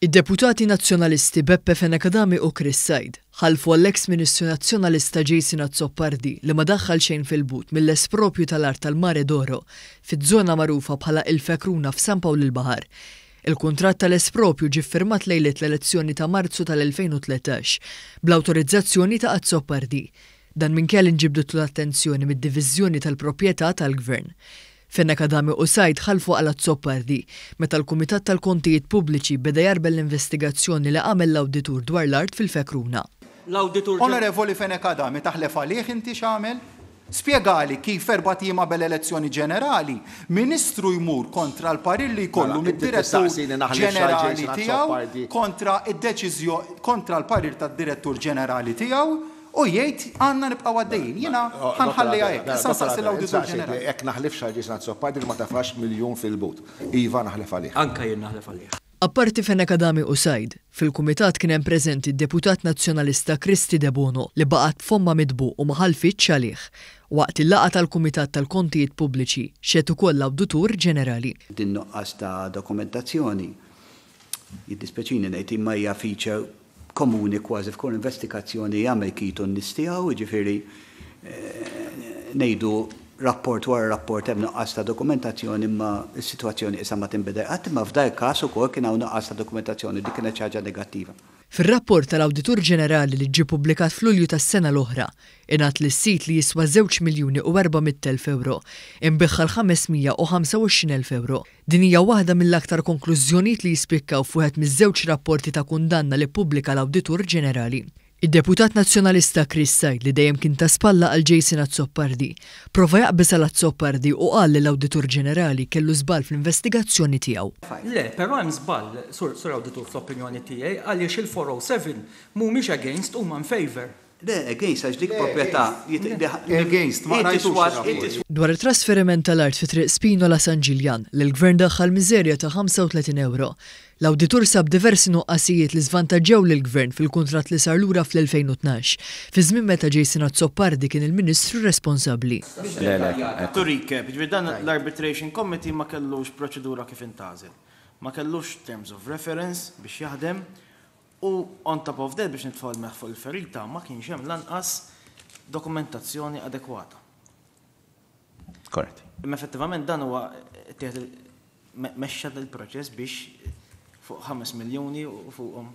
Id-deputati nazzjonalisti Beppe Fenekadami u Chris Said ħalfu għall-eks Ministru Nazzjonalista Jason Azzopardi li ma daħħal xejn fil-but mill-espropju tal-art tal-Mare d'Oro fiż-żona magħrufa bħala il-Fekruna f'San Pawl il-Baħar. Il-kuntratt tal-espropju ġie ffirmat lejlet l-elezzjoni ta' Marzu tal-2013 bl-awtorizzazzjoni ta' Azzopardi. Dan minkejja inġibdu l-attenzjoni mid-diviżjoni tal-proprjetà tal-Gvern. Fenekadami u Said ħalfu għal Azzopardi meta l-Kumitat tal-Kontijiet Pubbliċi beda jarbel l-investigazzjoni li għamel l-awditur dwar l-art fil-Fekruna. Onorevoli Fenekadami, taħlef għalih inti x'għamel? Spjegali kif 4 jiem bel-elezzjoni ġenerali, Ministru jmur kontra l-parir li jkollu mid-Direttur Ġenerali tiegħu kontra l-parir tad-Direttur Ġenerali tiegħu u jgħid għandna nibqgħu għaddejjin. Jiena ħanħallija hekk. Issa nsaqsi l-Awditur Ġenerali. Jekk naħlifx għal Jason Azzopardi ma tafax miljun fil-but. Iva naħlef għalih. Anka jien naħlef għalih. Apparti Fenekadami u Said, fil-Kumitat kien hemm preżenti d-Deputat Nazzjonalista Kristi De Bono li baqgħet fomma midbu u ma ħalfitx għalih. Waqt il-laqgħa tal-Kumitat tal-Kontijiet Pubbliċi xed ukoll l-Awditur Ġenerali. Din nuqqas ta' dokumentazzjoni jiddispeċini ngħid imma hija feature komuni kważi f'kull investigazzjoni jagħmel kitu nistiegħu, jiġifieri ngħidu rapport wara rapport hemm nuqqas ta' dokumentazzjoni imma s-sitwazzjoni issa ma tinbidel qatt imma f'dan il-każ ukoll kien hawn nuqqas ta' dokumentazzjoni dik kienet ħaġa negattiva. Fir-rapport tal-Awditur Ġenerali li ġie pubblikat f'Lulju tas-sena l-oħra, ingħad li s-sit li jiswa 2,400,000 euro imbiħħal 525,000 euro. Din hija waħda mill-aktar konklużjonijiet li jispikkaw f'wieħed miż-żewġ rapporti ta' kundanna li ppubblika l-Awditur Ġenerali. Id-Deputat Nazzjonalista Chris Said li dejjem kien ta' spalla għal Jason Azzopardi prova jaqbis għal Azzopardi u qal li l-Awditur Ġenerali kellu żball fl-investigazzjoni tiegħu. Le, però hemm żball, sur Awditur fl-opinjoni tiegħi għaliex il-407 mhumiex against huma in favor. Le, against għax dik proprjetà Against, ma rajtux. Dwar it-trasferiment tal-art fi triq Spinola San Ġiljan li l-Gvern daħħal miżerja ta' 35 euro. L-Awditur sab diversi nuqqasijiet li żvantaġġew lill-Gvern fil-kuntratt li sar lura fl-2012, fi żmien meta Jason Azzopardi kien il-Ministru responsabbli. To recap, dan l-Arbitration Committee ma kellux proċedura kif intażel. Ma kellux terms of reference biex jaħdem u on top of that biex nitfgħu l-meħ fuq il-ferita ma kienx hemm lanqas dokumentazzjoni adekwata. Correct. Imma effettivament dan huwa mexxa il-proċess biex fuq 5 miljuni u fuqhom